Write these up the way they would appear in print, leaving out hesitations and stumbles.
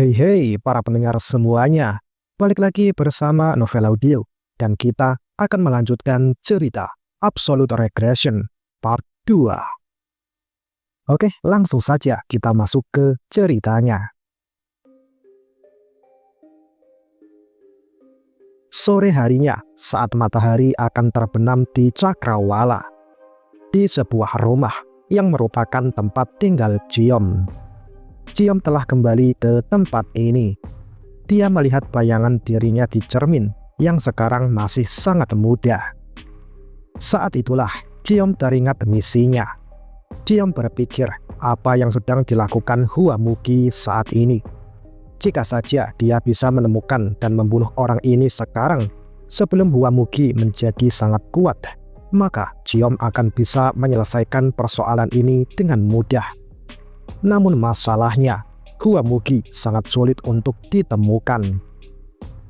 Hey para pendengar semuanya, balik lagi bersama Novel Audio dan kita akan melanjutkan cerita Absolute Regression Part 2. Oke, langsung saja kita masuk ke ceritanya. Sore harinya saat matahari akan terbenam di Cakrawala, di sebuah rumah yang merupakan tempat tinggal Ciom. Ciom telah kembali ke tempat ini. Dia melihat bayangan dirinya di cermin yang sekarang masih sangat muda. Saat itulah Ciom teringat misinya. Ciom berpikir apa yang sedang dilakukan Huamugi saat ini. Jika saja dia bisa menemukan dan membunuh orang ini sekarang sebelum Huamugi menjadi sangat kuat, maka Ciom akan bisa menyelesaikan persoalan ini dengan mudah. Namun masalahnya, Huamugi sangat sulit untuk ditemukan.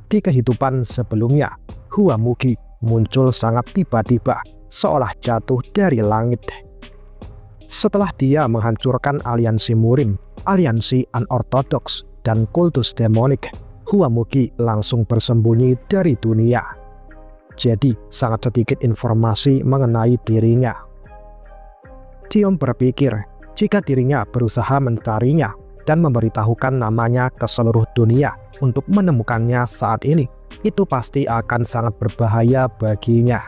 Di kehidupan sebelumnya, Huamugi muncul sangat tiba-tiba, seolah jatuh dari langit. Setelah dia menghancurkan aliansi Murim, aliansi Unorthodox, dan kultus demonik, Huamugi langsung bersembunyi dari dunia. Jadi, sangat sedikit informasi mengenai dirinya. Ciom berpikir, jika dirinya berusaha mencarinya dan memberitahukan namanya ke seluruh dunia untuk menemukannya saat ini, itu pasti akan sangat berbahaya baginya.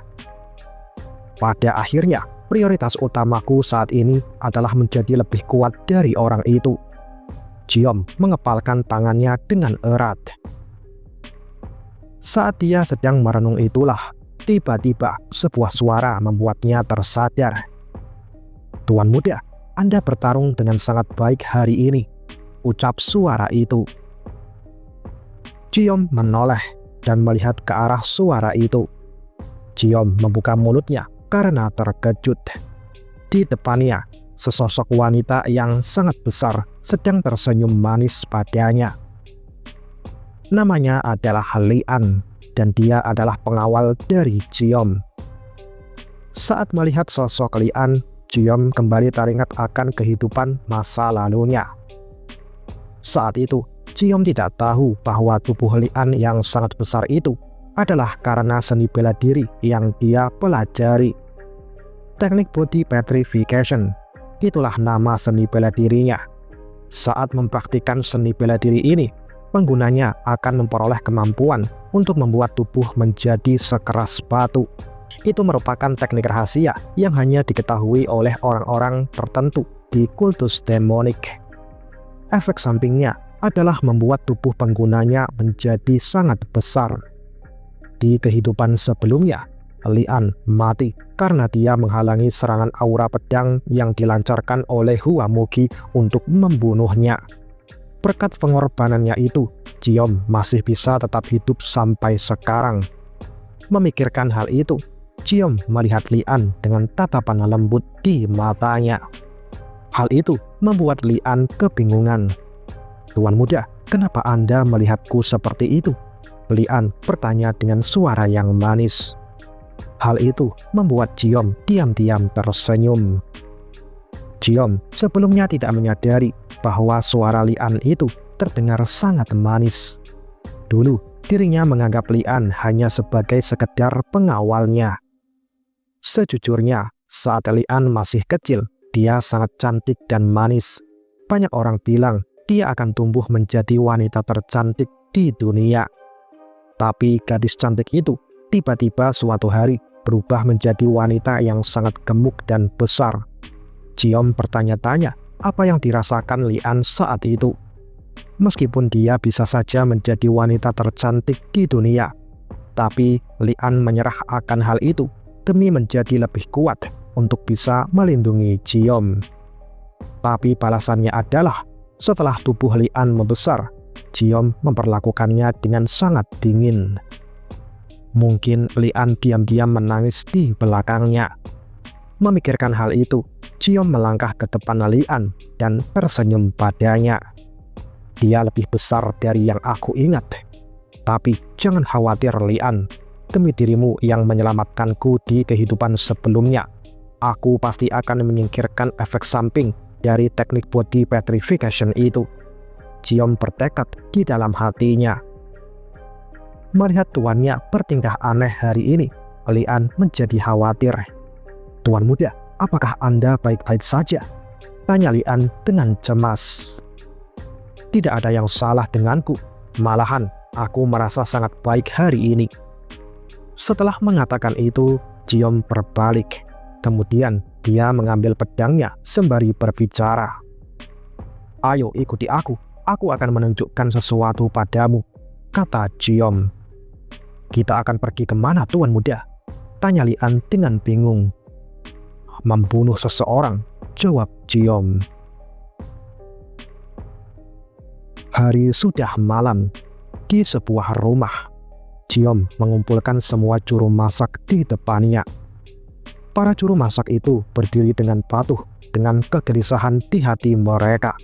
Pada akhirnya, prioritas utamaku saat ini adalah menjadi lebih kuat dari orang itu. Ciom mengepalkan tangannya dengan erat. Saat dia sedang merenung itulah, tiba-tiba sebuah suara membuatnya tersadar. "Tuan muda, Anda bertarung dengan sangat baik hari ini," ucap suara itu. Ciom menoleh dan melihat ke arah suara itu. Ciom membuka mulutnya karena terkejut. Di depannya, sesosok wanita yang sangat besar sedang tersenyum manis padanya. Namanya adalah Lian, dan dia adalah pengawal dari Ciom. Saat melihat sosok Lian, Ciom kembali teringat akan kehidupan masa lalunya. Saat itu, Ciom tidak tahu bahwa tubuh Lian yang sangat besar itu adalah karena seni bela diri yang dia pelajari. Teknik body petrification, itulah nama seni bela dirinya. Saat mempraktikkan seni bela diri ini, penggunanya akan memperoleh kemampuan untuk membuat tubuh menjadi sekeras batu. Itu merupakan teknik rahasia yang hanya diketahui oleh orang-orang tertentu di kultus demonik. Efek sampingnya adalah membuat tubuh penggunanya menjadi sangat besar. Di kehidupan sebelumnya, Lian mati karena dia menghalangi serangan aura pedang yang dilancarkan oleh Huamugi untuk membunuhnya. Berkat pengorbanannya itu, Ciom masih bisa tetap hidup sampai sekarang. Memikirkan hal itu, Ciom melihat Lian dengan tatapan lembut di matanya. Hal itu membuat Lian kebingungan. "Tuan muda, kenapa Anda melihatku seperti itu?" Lian bertanya dengan suara yang manis. Hal itu membuat Ciom diam-diam tersenyum. Ciom sebelumnya tidak menyadari bahwa suara Lian itu terdengar sangat manis. Dulu, dirinya menganggap Lian hanya sebagai sekedar pengawalnya. Sejujurnya, saat Lian masih kecil, dia sangat cantik dan manis. Banyak orang bilang dia akan tumbuh menjadi wanita tercantik di dunia. Tapi gadis cantik itu tiba-tiba suatu hari berubah menjadi wanita yang sangat gemuk dan besar. Ciom bertanya-tanya apa yang dirasakan Lian saat itu. Meskipun dia bisa saja menjadi wanita tercantik di dunia, tapi Lian menyerah akan hal itu demi menjadi lebih kuat untuk bisa melindungi Ciom. Tapi balasannya adalah, setelah tubuh Lian membesar, Ciom memperlakukannya dengan sangat dingin. Mungkin Lian diam-diam menangis di belakangnya. Memikirkan hal itu, Ciom melangkah ke depan Lian dan tersenyum padanya. "Dia lebih besar dari yang aku ingat. Tapi jangan khawatir Lian. Demi dirimu yang menyelamatkanku di kehidupan sebelumnya, aku pasti akan menyingkirkan efek samping dari teknik body petrification itu. Ciom bertekad di dalam hatinya. Melihat tuannya bertingkah aneh hari ini, Lian menjadi khawatir. "Tuan muda, apakah Anda baik-baik saja?" tanya Lian dengan cemas. "Tidak ada yang salah denganku, malahan aku merasa sangat baik hari ini." Setelah mengatakan itu, Ciom berbalik. Kemudian dia mengambil pedangnya sembari berbicara. "Ayo ikuti aku akan menunjukkan sesuatu padamu," kata Ciom. "Kita akan pergi kemana, Tuan muda?" tanya Lian dengan bingung. "Membunuh seseorang," jawab Ciom. Hari sudah malam. Di sebuah rumah, Ciom mengumpulkan semua juru masak di depannya. Para juru masak itu berdiri dengan patuh dengan kegelisahan di hati mereka.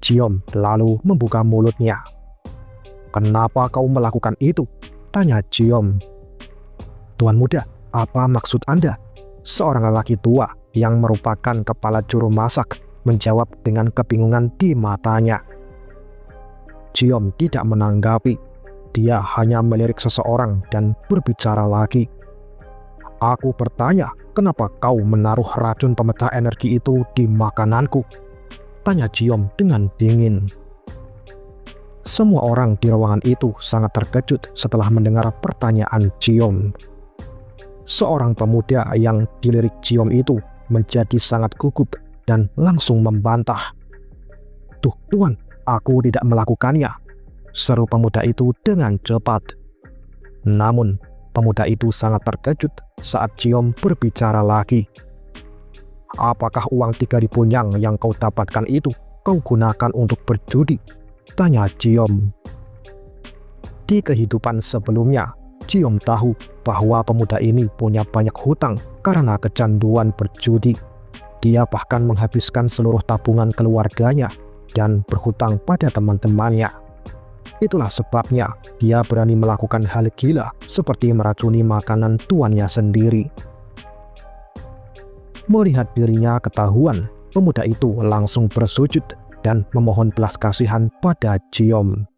Ciom lalu membuka mulutnya. "Kenapa kau melakukan itu?" tanya Ciom. "Tuan muda, apa maksud Anda?" Seorang lelaki tua yang merupakan kepala juru masak menjawab dengan kebingungan di matanya. Ciom tidak menanggapi. Dia hanya melirik seseorang dan berbicara lagi. "Aku bertanya, kenapa kau menaruh racun pemecah energi itu di makananku?" tanya Ciom dengan dingin. Semua orang di ruangan itu sangat terkejut setelah mendengar pertanyaan Ciom. Seorang pemuda yang dilirik Ciom itu menjadi sangat gugup dan langsung membantah. "Tuh Tuan, aku tidak melakukannya," seru pemuda itu dengan cepat. Namun, pemuda itu sangat terkejut saat Ciom berbicara lagi. "Apakah uang 3.000 yang kau dapatkan itu kau gunakan untuk berjudi?" tanya Ciom. Di kehidupan sebelumnya, Ciom tahu bahwa pemuda ini punya banyak hutang karena kecanduan berjudi. Dia bahkan menghabiskan seluruh tabungan keluarganya dan berhutang pada teman-temannya. Itulah sebabnya dia berani melakukan hal gila seperti meracuni makanan tuannya sendiri. Melihat dirinya ketahuan, pemuda itu langsung bersujud dan memohon belas kasihan pada Ciom.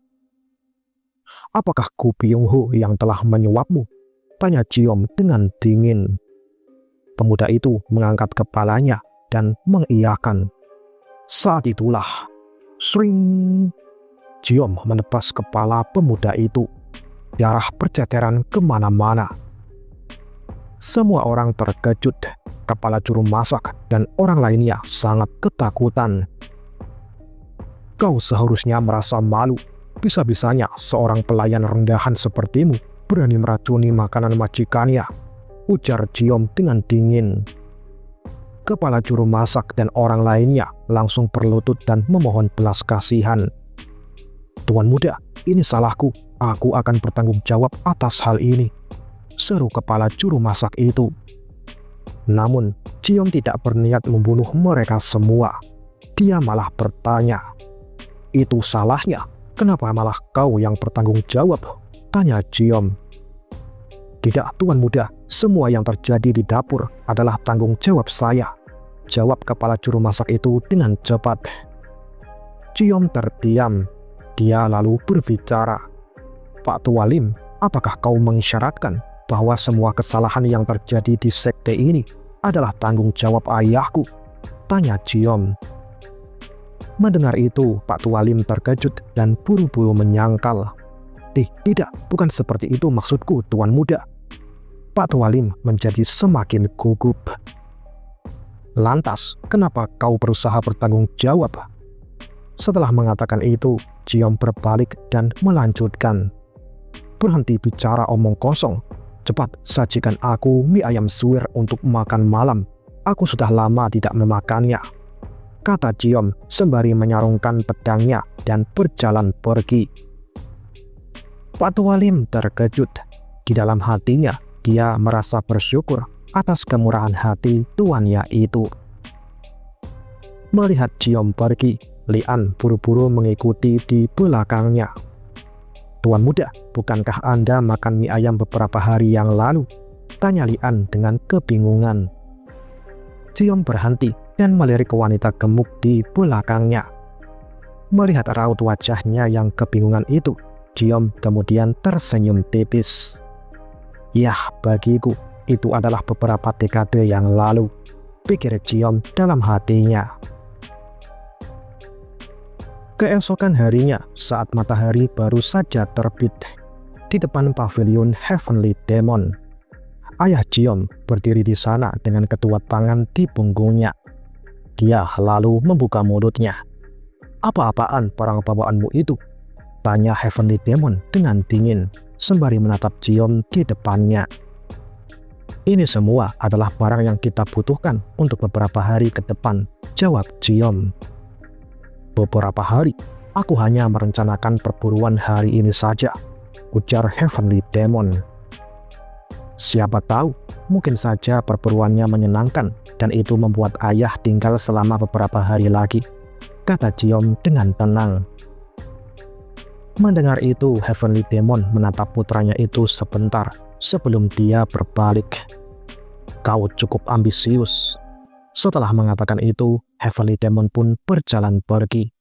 "Apakah Gu Byung-ho yang telah menyuapmu?" tanya Ciom dengan dingin. Pemuda itu mengangkat kepalanya dan mengiyakan. Saat itulah, sring, Ciom menebas kepala pemuda itu. Darah berceceran kemana-mana. Semua orang terkejut. Kepala juru masak dan orang lainnya sangat ketakutan. "Kau seharusnya merasa malu. Bisa-bisanya seorang pelayan rendahan sepertimu berani meracuni makanan majikannya," ujar Ciom dengan dingin. Kepala juru masak dan orang lainnya langsung berlutut dan memohon belas kasihan. "Tuan muda, ini salahku. Aku akan bertanggung jawab atas hal ini," seru kepala juru masak itu. Namun, Ciom tidak berniat membunuh mereka semua. Dia malah bertanya, "Itu salahnya? Kenapa malah kau yang bertanggung jawab?" tanya Ciom. "Tidak, Tuan muda, semua yang terjadi di dapur adalah tanggung jawab saya," jawab kepala juru masak itu dengan cepat. Ciom terdiam. Dia lalu berbicara. "Pak Tua Lim, apakah kau mengisyaratkan bahwa semua kesalahan yang terjadi di sekte ini adalah tanggung jawab ayahku?" tanya Ciom. Mendengar itu, Pak Tua Lim terkejut dan buru-buru menyangkal. Tidak, bukan seperti itu maksudku, Tuan muda." Pak Tua Lim menjadi semakin gugup. "Lantas, kenapa kau berusaha bertanggung jawab?" Setelah mengatakan itu, Ciom berbalik dan melanjutkan. "Berhenti bicara omong kosong. Cepat sajikan aku mie ayam suwir untuk makan malam. Aku sudah lama tidak memakannya," kata Ciom sembari menyarungkan pedangnya dan berjalan pergi. Pak Tua Lim terkejut. Di dalam hatinya, dia merasa bersyukur atas kemurahan hati tuannya itu. Melihat Ciom pergi, Lian buru-buru mengikuti di belakangnya. "Tuan muda, bukankah Anda makan mie ayam beberapa hari yang lalu?" tanya Lian dengan kebingungan. Ciom berhenti dan melirik wanita gemuk di belakangnya. Melihat raut wajahnya yang kebingungan itu, Jiom kemudian tersenyum tipis. Yah, bagiku itu adalah beberapa dekade yang lalu, pikir Jiom dalam hatinya. Keesokan harinya, saat matahari baru saja terbit, di depan pavilion Heavenly Demon, ayah Jiom berdiri di sana dengan kedua tangan di punggungnya. Dia lalu membuka mulutnya. "Apa-apaan perang bawaanmu itu?" tanya Heavenly Demon dengan dingin sembari menatap Jiom di depannya. "Ini semua adalah barang yang kita butuhkan untuk beberapa hari ke depan," jawab Jiom. "Beberapa hari? Aku hanya merencanakan perburuan hari ini saja," ujar Heavenly Demon. "Siapa tahu, mungkin saja perburuannya menyenangkan dan itu membuat ayah tinggal selama beberapa hari lagi," kata Jiom dengan tenang. Mendengar itu, Heavenly Demon menatap putranya itu sebentar sebelum dia berbalik. "Kau cukup ambisius." Setelah mengatakan itu, Heavenly Demon pun berjalan pergi.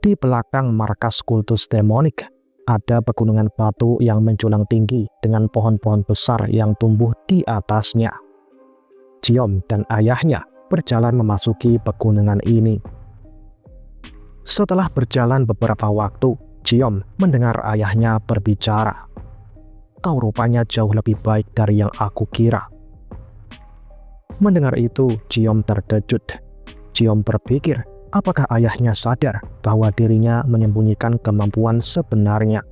Di belakang markas kultus demonik, ada pegunungan batu yang menjulang tinggi dengan pohon-pohon besar yang tumbuh di atasnya. Jiom dan ayahnya berjalan memasuki pegunungan ini. Setelah berjalan beberapa waktu, Jiom mendengar ayahnya berbicara. "Kau rupanya jauh lebih baik dari yang aku kira." Mendengar itu, Jiom terkejut. Jiom berpikir, apakah ayahnya sadar bahwa dirinya menyembunyikan kemampuan sebenarnya?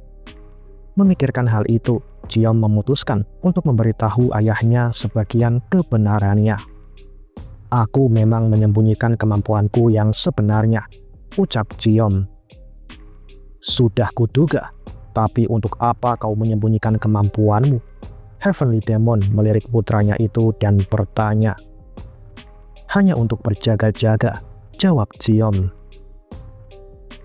Memikirkan hal itu, Jiom memutuskan untuk memberitahu ayahnya sebagian kebenarannya. "Aku memang menyembunyikan kemampuanku yang sebenarnya," ucap Jiom. "Sudah kuduga, tapi untuk apa kau menyembunyikan kemampuanmu?" Heavenly Demon melirik putranya itu dan bertanya. "Hanya untuk berjaga-jaga," jawab Jiom.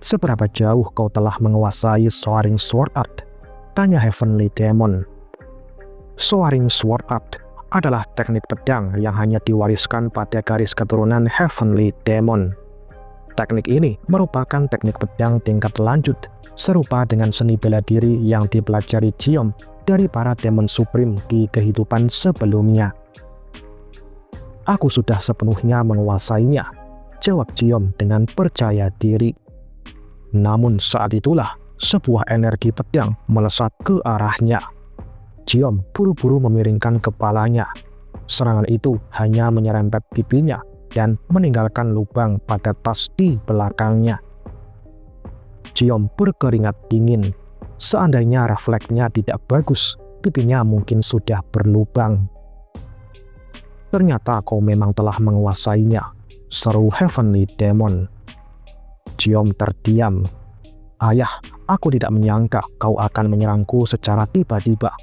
"Seberapa jauh kau telah menguasai Soaring Sword Art?" tanya Heavenly Demon. Soaring Sword Art adalah teknik pedang yang hanya diwariskan pada garis keturunan Heavenly Demon. Teknik ini merupakan teknik pedang tingkat lanjut, serupa dengan seni bela diri yang dipelajari Jiom dari para Demon Supreme di kehidupan sebelumnya. "Aku sudah sepenuhnya menguasainya," jawab Jiom dengan percaya diri. Namun saat itulah sebuah energi pedang melesat ke arahnya. Jiom buru-buru memiringkan kepalanya. Serangan itu hanya menyerempet pipinya dan meninggalkan lubang pada tas di belakangnya. Jiom berkeringat dingin. Seandainya refleksnya tidak bagus, pipinya mungkin sudah berlubang. "Ternyata kau memang telah menguasainya," seru Heavenly Demon. Jiom terdiam. "Ayah, aku tidak menyangka kau akan menyerangku secara tiba-tiba.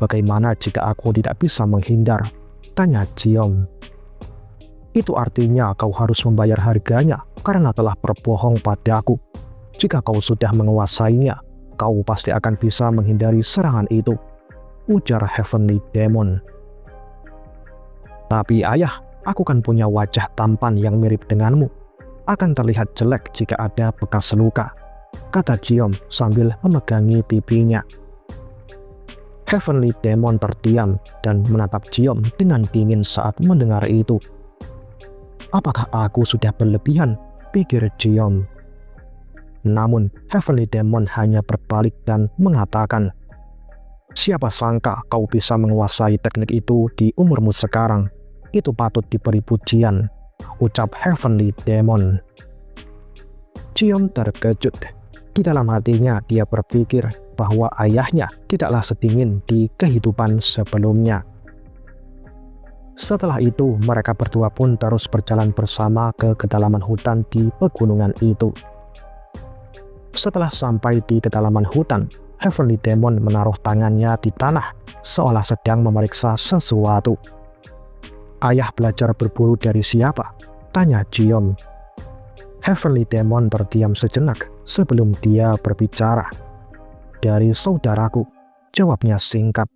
Bagaimana jika aku tidak bisa menghindar?" tanya Jiom. "Itu artinya kau harus membayar harganya karena telah berbohong padaku. Jika kau sudah menguasainya, kau pasti akan bisa menghindari serangan itu," ujar Heavenly Demon. "Tapi ayah, aku kan punya wajah tampan yang mirip denganmu. Akan terlihat jelek jika ada bekas luka," kata Jiom sambil memegangi pipinya. Heavenly Demon terdiam dan menatap Jiom dengan dingin saat mendengar itu. "Apakah aku sudah berlebihan?" pikir Jiom. Namun Heavenly Demon hanya berbalik dan mengatakan, "Siapa sangka kau bisa menguasai teknik itu di umurmu sekarang? Itu patut diberi pujian," ucap Heavenly Demon. Jiom terkejut. Di dalam hatinya dia berpikir bahwa ayahnya tidaklah sedingin di kehidupan sebelumnya. Setelah itu, mereka berdua pun terus berjalan bersama ke kedalaman hutan di pegunungan itu. Setelah sampai di kedalaman hutan, Heavenly Demon menaruh tangannya di tanah, seolah sedang memeriksa sesuatu. "Ayah belajar berburu dari siapa?" tanya Jiom. Heavenly Demon terdiam sejenak sebelum dia berbicara. "Dari saudaraku," jawabnya singkat.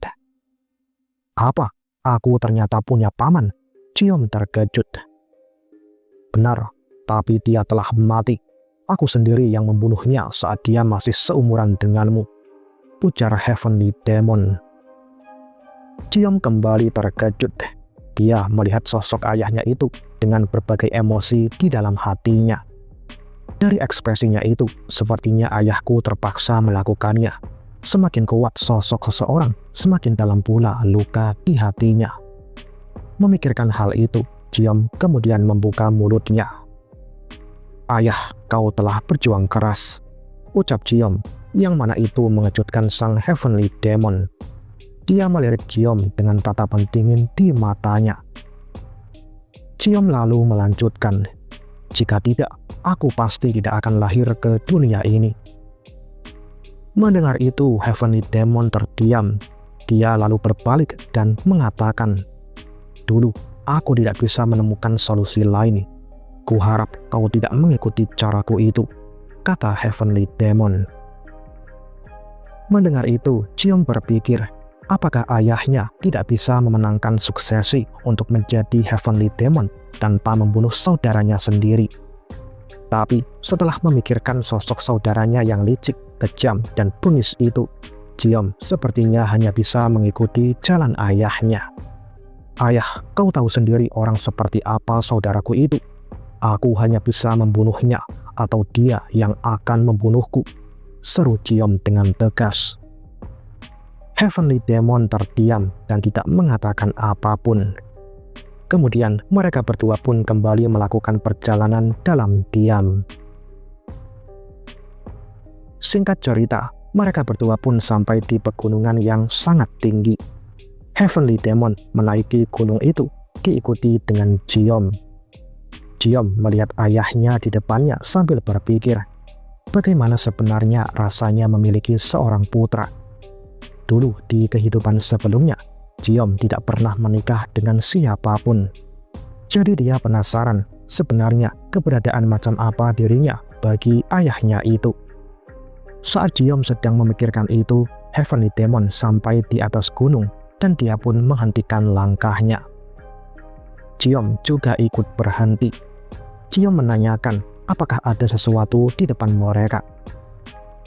"Apa? Aku ternyata punya paman?" Jiom terkejut. "Benar, tapi dia telah mati," Aku sendiri yang membunuhnya saat dia masih seumuran denganmu, ujar Heavenly Demon. Ciom kembali terkejut. Dia melihat sosok ayahnya itu dengan berbagai emosi di dalam hatinya. Dari ekspresinya itu, sepertinya ayahku terpaksa melakukannya. Semakin kuat sosok seseorang, semakin dalam pula luka di hatinya. Memikirkan hal itu, Ciom kemudian membuka mulutnya. "Ayah, kau telah berjuang keras," ucap Ciom, yang mana itu mengejutkan sang Heavenly Demon. Dia melirik Ciom dengan tatapan dingin di matanya. Ciom lalu melanjutkan, "Jika tidak, aku pasti tidak akan lahir ke dunia ini." Mendengar itu, Heavenly Demon terdiam. Dia lalu berbalik dan mengatakan, "Dulu, aku tidak bisa menemukan solusi lain. Kuharap kau tidak mengikuti caraku itu," kata Heavenly Demon. Mendengar itu, Ciom berpikir, apakah ayahnya tidak bisa memenangkan suksesi untuk menjadi Heavenly Demon tanpa membunuh saudaranya sendiri? Tapi setelah memikirkan sosok saudaranya yang licik, kejam, dan bengis itu, Ciom sepertinya hanya bisa mengikuti jalan ayahnya. "Ayah, kau tahu sendiri orang seperti apa saudaraku itu. Aku hanya bisa membunuhnya atau dia yang akan membunuhku," seru Ciom dengan tegas. Heavenly Demon terdiam dan tidak mengatakan apapun. Kemudian mereka berdua pun kembali melakukan perjalanan dalam diam. Singkat cerita, mereka berdua pun sampai di pegunungan yang sangat tinggi. Heavenly Demon menaiki gunung itu, diikuti dengan Ciom. Ciom melihat ayahnya di depannya sambil berpikir, bagaimana sebenarnya rasanya memiliki seorang putra. Dulu di kehidupan sebelumnya, Ciom tidak pernah menikah dengan siapapun. Jadi dia penasaran sebenarnya keberadaan macam apa dirinya bagi ayahnya itu. Saat Ciom sedang memikirkan itu, Heavenly Demon sampai di atas gunung dan dia pun menghentikan langkahnya. Ciom juga ikut berhenti. Ciom menanyakan apakah ada sesuatu di depan mereka.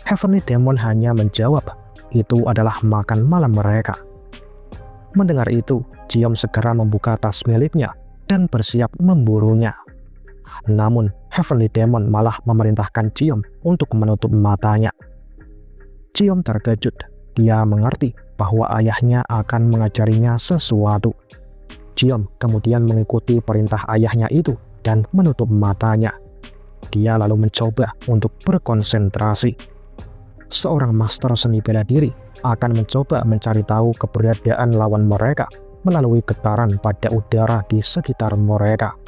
Heavenly Demon hanya menjawab, itu adalah makan malam mereka. Mendengar itu, Ciom segera membuka tas miliknya dan bersiap memburunya. Namun, Heavenly Demon malah memerintahkan Ciom untuk menutup matanya. Ciom terkejut. Dia mengerti bahwa ayahnya akan mengajarinya sesuatu. Ciom kemudian mengikuti perintah ayahnya itu dan menutup matanya. Dia lalu mencoba untuk berkonsentrasi. Seorang master seni bela diri akan mencoba mencari tahu keberadaan lawan mereka melalui getaran pada udara di sekitar mereka.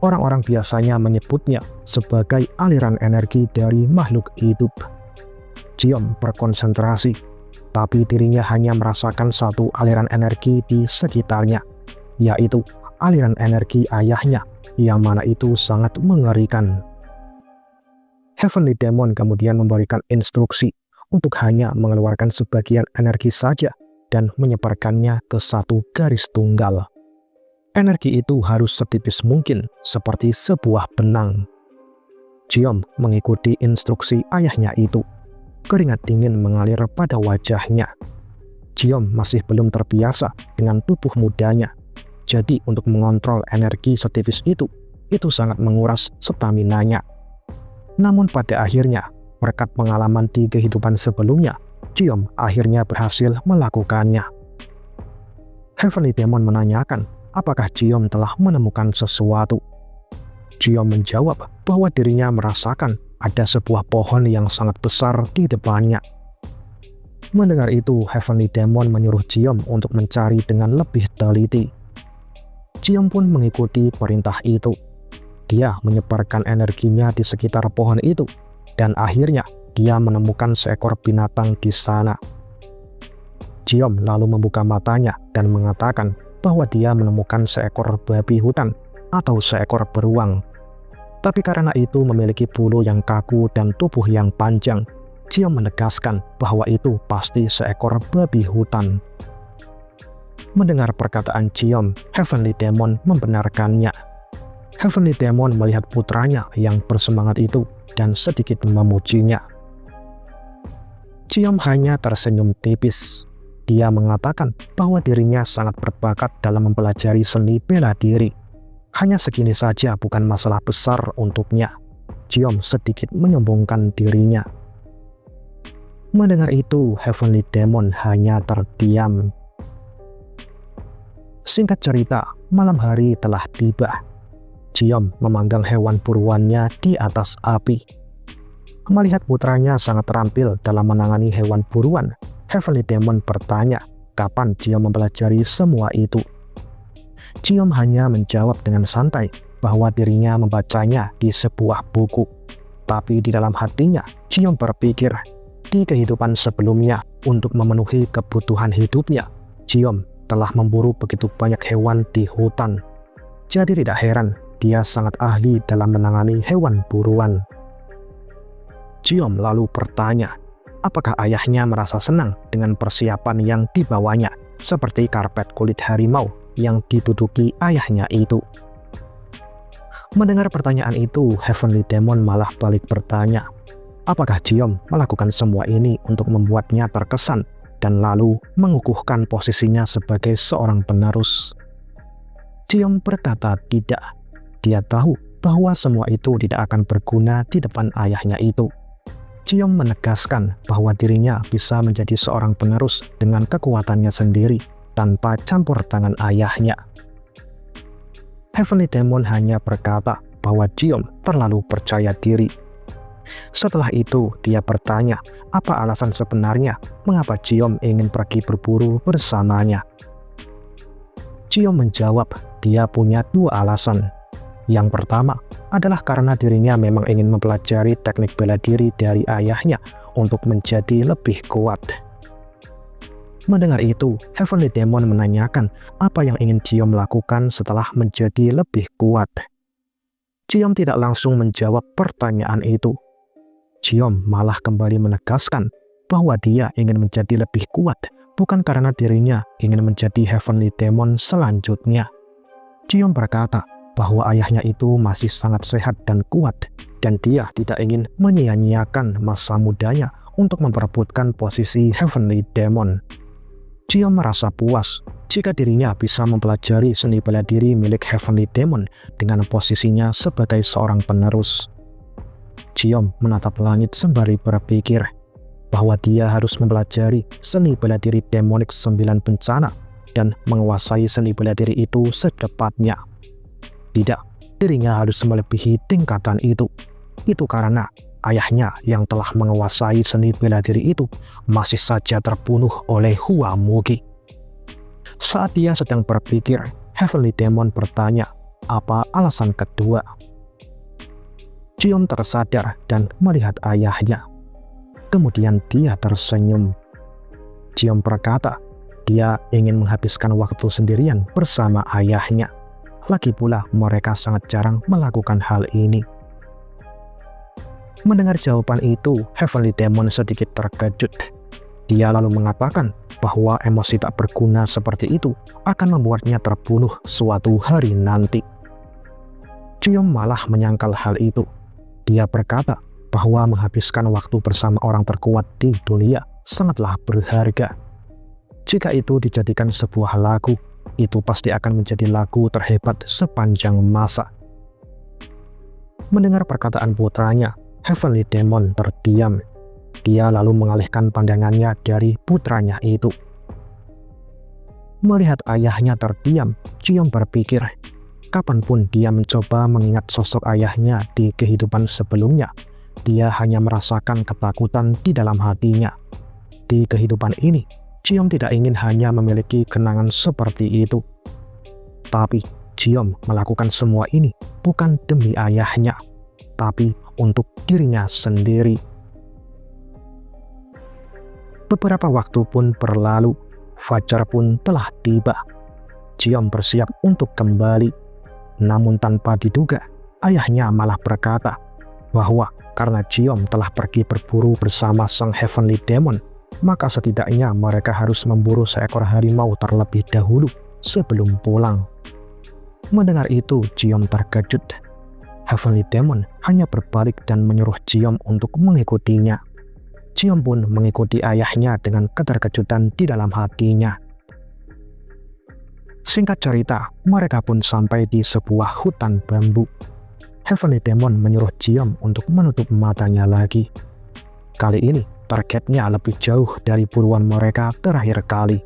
Orang-orang biasanya menyebutnya sebagai aliran energi dari makhluk hidup. Ciom berkonsentrasi, tapi dirinya hanya merasakan satu aliran energi di sekitarnya, yaitu aliran energi ayahnya, yang mana itu sangat mengerikan. Heavenly Demon kemudian memberikan instruksi untuk hanya mengeluarkan sebagian energi saja dan menyebarkannya ke satu garis tunggal. Energi itu harus setipis mungkin, seperti sebuah benang. Ciom mengikuti instruksi ayahnya itu. Keringat dingin mengalir pada wajahnya. Ciom masih belum terbiasa dengan tubuh mudanya. Jadi untuk mengontrol energi setipis itu sangat menguras staminanya. Namun pada akhirnya, berkat pengalaman di kehidupan sebelumnya, Ciom akhirnya berhasil melakukannya. Heavenly Demon menanyakan apakah Ciom telah menemukan sesuatu. Ciom menjawab bahwa dirinya merasakan ada sebuah pohon yang sangat besar di depannya. Mendengar itu, Heavenly Demon menyuruh Ciom untuk mencari dengan lebih teliti. Ciom pun mengikuti perintah itu. Dia menyebarkan energinya di sekitar pohon itu, dan akhirnya dia menemukan seekor binatang di sana. Ciom lalu membuka matanya dan mengatakan bahwa dia menemukan seekor babi hutan atau seekor beruang. Tapi karena itu memiliki bulu yang kaku dan tubuh yang panjang, Ciom menegaskan bahwa itu pasti seekor babi hutan. Mendengar perkataan Ciom, Heavenly Demon membenarkannya. Heavenly Demon melihat putranya yang bersemangat itu dan sedikit memujinya. Ciom hanya tersenyum tipis. Dia mengatakan bahwa dirinya sangat berbakat dalam mempelajari seni bela diri. Hanya segini saja bukan masalah besar untuknya. Ciom sedikit menyombongkan dirinya. Mendengar itu, Heavenly Demon hanya terdiam. Singkat cerita, malam hari telah tiba. Ciom memanggang hewan buruannya di atas api. Melihat putranya sangat terampil dalam menangani hewan buruan, Heavenly Demon bertanya kapan Ciom mempelajari semua itu. Ciom hanya menjawab dengan santai bahwa dirinya membacanya di sebuah buku. Tapi di dalam hatinya, Ciom berpikir di kehidupan sebelumnya untuk memenuhi kebutuhan hidupnya, Ciom telah memburu begitu banyak hewan di hutan. Jadi tidak heran dia sangat ahli dalam menangani hewan buruan. Ciom lalu bertanya, apakah ayahnya merasa senang dengan persiapan yang dibawanya, seperti karpet kulit harimau yang diduduki ayahnya itu. Mendengar pertanyaan itu, Heavenly Demon malah balik bertanya, apakah Ciom melakukan semua ini untuk membuatnya terkesan dan lalu mengukuhkan posisinya sebagai seorang penerus? Ciom berkata tidak. Dia tahu bahwa semua itu tidak akan berguna di depan ayahnya itu. Ciom menegaskan bahwa dirinya bisa menjadi seorang penerus dengan kekuatannya sendiri tanpa campur tangan ayahnya. Heavenly Demon hanya berkata bahwa Ciom terlalu percaya diri. Setelah itu, dia bertanya apa alasan sebenarnya mengapa Ciom ingin pergi berburu bersamanya. Ciom menjawab dia punya dua alasan. Yang pertama adalah karena dirinya memang ingin mempelajari teknik bela diri dari ayahnya untuk menjadi lebih kuat. Mendengar itu, Heavenly Demon menanyakan apa yang ingin Ciom lakukan setelah menjadi lebih kuat. Ciom tidak langsung menjawab pertanyaan itu. Ciom malah kembali menegaskan bahwa dia ingin menjadi lebih kuat, bukan karena dirinya ingin menjadi Heavenly Demon selanjutnya. Ciom berkata bahwa ayahnya itu masih sangat sehat dan kuat, dan dia tidak ingin menyia-nyiakan masa mudanya untuk memperebutkan posisi Heavenly Demon. Ciom merasa puas jika dirinya bisa mempelajari seni bela diri milik Heavenly Demon dengan posisinya sebagai seorang penerus. Ciom menatap langit sembari berpikir bahwa dia harus mempelajari seni bela diri demonik 9 bencana dan menguasai seni bela diri itu secepatnya. Tidak, dirinya harus melebihi tingkatan itu. Itu karena ayahnya yang telah menguasai seni bela diri itu masih saja terbunuh oleh Hua Mugi. Saat dia sedang berpikir, Heavenly Demon bertanya, apa alasan kedua? Ciom tersadar dan melihat ayahnya. Kemudian dia tersenyum. Ciom berkata, dia ingin menghabiskan waktu sendirian bersama ayahnya. Lagi pula mereka sangat jarang melakukan hal ini. Mendengar jawaban itu, Heavenly Demon sedikit terkejut. Dia lalu mengatakan bahwa emosi tak berguna seperti itu akan membuatnya terbunuh suatu hari nanti. Ciom malah menyangkal hal itu. Dia berkata bahwa menghabiskan waktu bersama orang terkuat di dunia sangatlah berharga. Jika itu dijadikan sebuah lagu, itu pasti akan menjadi lagu terhebat sepanjang masa. Mendengar perkataan putranya, Heavenly Demon terdiam. Dia lalu mengalihkan pandangannya dari putranya itu. Melihat ayahnya terdiam, Ciom berpikir, kapanpun dia mencoba mengingat sosok ayahnya di kehidupan sebelumnya, dia hanya merasakan ketakutan di dalam hatinya. Di kehidupan ini, Ciom tidak ingin hanya memiliki kenangan seperti itu. Tapi Ciom melakukan semua ini bukan demi ayahnya, tapi untuk dirinya sendiri. Beberapa waktu pun berlalu, fajar pun telah tiba. Ciom bersiap untuk kembali. Namun tanpa diduga, ayahnya malah berkata bahwa karena Ciom telah pergi berburu bersama sang Heavenly Demon, maka setidaknya mereka harus memburu seekor harimau terlebih dahulu sebelum pulang. Mendengar itu, Ciom terkejut. Heavenly Demon hanya berbalik dan menyuruh Jiom untuk mengikutinya. Jiom pun mengikuti ayahnya dengan keterkejutan di dalam hatinya. Singkat cerita, mereka pun sampai di sebuah hutan bambu. Heavenly Demon menyuruh Jiom untuk menutup matanya lagi. Kali ini, targetnya lebih jauh dari buruan mereka terakhir kali.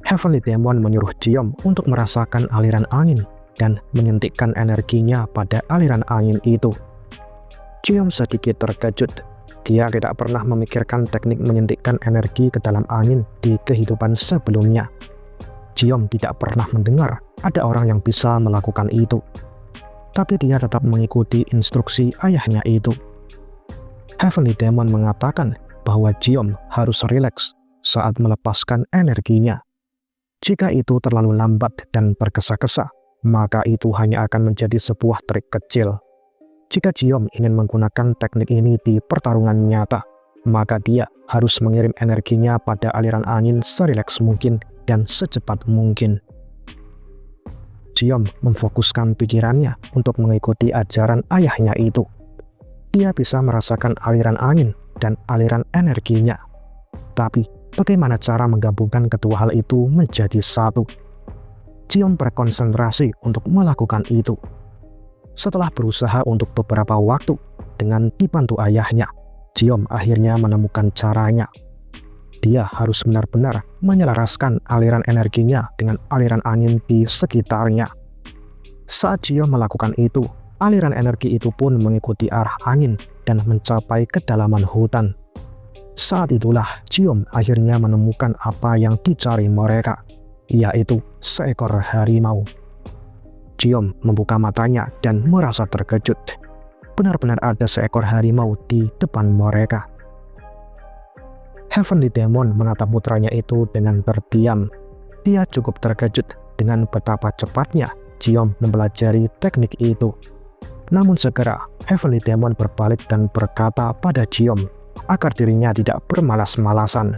Heavenly Demon menyuruh Jiom untuk merasakan aliran angin dan menyentikkan energinya pada aliran angin itu. Jiom sedikit terkejut. Dia tidak pernah memikirkan teknik menyentikkan energi ke dalam angin di kehidupan sebelumnya. Jiom tidak pernah mendengar ada orang yang bisa melakukan itu. Tapi dia tetap mengikuti instruksi ayahnya itu. Heavenly Demon mengatakan bahwa Jiom harus rileks saat melepaskan energinya. Jika itu terlalu lambat dan tergesa-gesa, maka itu hanya akan menjadi sebuah trik kecil. Jika Jiom ingin menggunakan teknik ini di pertarungan nyata, maka dia harus mengirim energinya pada aliran angin serileks mungkin dan secepat mungkin. Jiom memfokuskan pikirannya untuk mengikuti ajaran ayahnya itu. Dia bisa merasakan aliran angin dan aliran energinya. Tapi, bagaimana cara menggabungkan kedua hal itu menjadi satu? Jiom berkonsentrasi untuk melakukan itu. Setelah berusaha untuk beberapa waktu dengan dibantu ayahnya, Jiom akhirnya menemukan caranya. Dia harus benar-benar menyelaraskan aliran energinya dengan aliran angin di sekitarnya. Saat Jiom melakukan itu, aliran energi itu pun mengikuti arah angin dan mencapai kedalaman hutan. Saat itulah Jiom akhirnya menemukan apa yang dicari mereka, yaitu seekor harimau. Jiom membuka matanya dan merasa terkejut. Benar-benar ada seekor harimau di depan mereka. Heavenly Demon menatap putranya itu dengan terdiam. Dia cukup terkejut dengan betapa cepatnya Jiom mempelajari teknik itu. Namun segera, Heavenly Demon berbalik dan berkata pada Jiom agar dirinya tidak bermalas-malasan.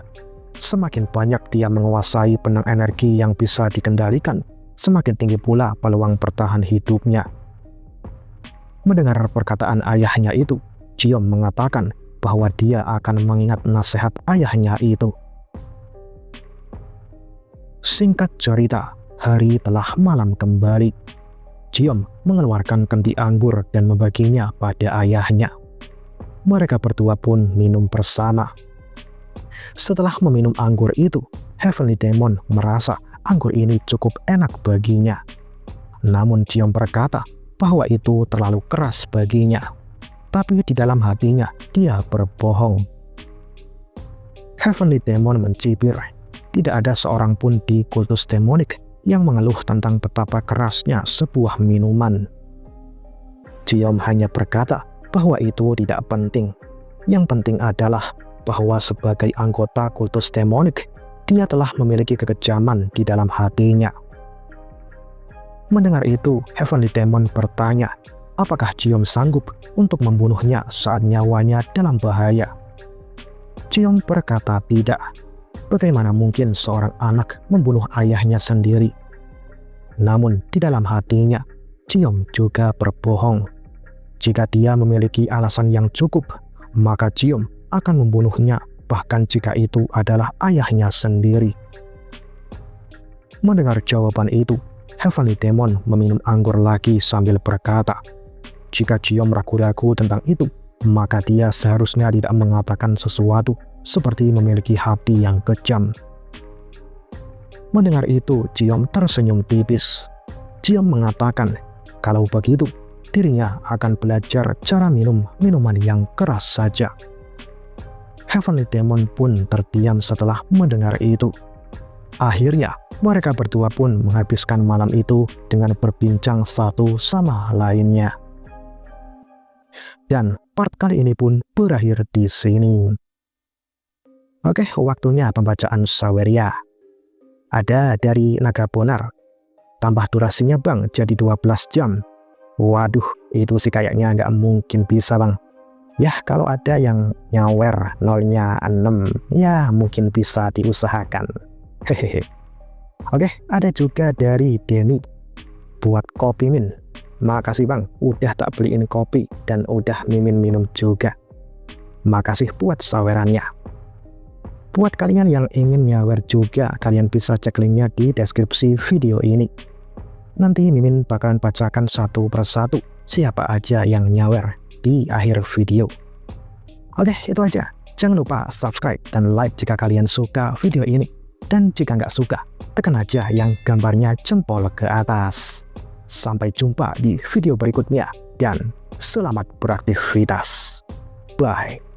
Semakin banyak dia menguasai benang energi yang bisa dikendalikan, semakin tinggi pula peluang bertahan hidupnya. Mendengar perkataan ayahnya itu, Jiom mengatakan bahwa dia akan mengingat nasihat ayahnya itu. Singkat cerita, hari telah malam kembali. Jiom mengeluarkan kendi anggur dan membaginya pada ayahnya. Mereka berdua pun minum bersama. Setelah meminum anggur itu, Heavenly Demon merasa anggur ini cukup enak baginya. Namun Jiom berkata bahwa itu terlalu keras baginya. Tapi di dalam hatinya, dia berbohong. Heavenly Demon mencibir. Tidak ada seorang pun di kultus demonik yang mengeluh tentang betapa kerasnya sebuah minuman. Jiom hanya berkata bahwa itu tidak penting. Yang penting adalah bahwa sebagai anggota kultus demonik, dia telah memiliki kekejaman di dalam hatinya. Mendengar itu, Heavenly Demon bertanya, apakah Jiom sanggup untuk membunuhnya saat nyawanya dalam bahaya? Jiom berkata tidak. Bagaimana mungkin seorang anak membunuh ayahnya sendiri? Namun di dalam hatinya, Jiom juga berbohong. Jika dia memiliki alasan yang cukup, maka Jiom akan membunuhnya, bahkan jika itu adalah ayahnya sendiri. Mendengar jawaban itu, Heavenly Demon meminum anggur lagi sambil berkata, jika Jiom ragu-ragu tentang itu, maka dia seharusnya tidak mengatakan sesuatu seperti memiliki hati yang kejam. Mendengar itu, Jiom tersenyum tipis. Jiom mengatakan, kalau begitu, dirinya akan belajar cara minum minuman yang keras saja. Heavenly Demon pun terdiam setelah mendengar itu. Akhirnya, mereka berdua pun menghabiskan malam itu dengan berbincang satu sama lainnya. Dan part kali ini pun berakhir di sini. Oke, waktunya pembacaan Saweria. Ada dari Naga Bonar. Tambah durasinya bang, jadi 12 jam. Waduh, itu sih kayaknya nggak mungkin bisa bang. Ya, kalau ada yang nyawer 0-6, ya mungkin bisa diusahakan. Hehehe. Oke, ada juga dari Denny. Buat kopi min. Makasih bang, udah tak beliin kopi dan udah mimin minum juga. Makasih buat sawerannya. Buat kalian yang ingin nyawer juga, kalian bisa cek linknya di deskripsi video ini. Nanti Mimin bakalan bacakan satu persatu siapa aja yang nyawer di akhir video. Oke, itu aja. Jangan lupa subscribe dan like jika kalian suka video ini. Dan jika nggak suka, tekan aja yang gambarnya jempol ke atas. Sampai jumpa di video berikutnya dan selamat beraktivitas. Bye.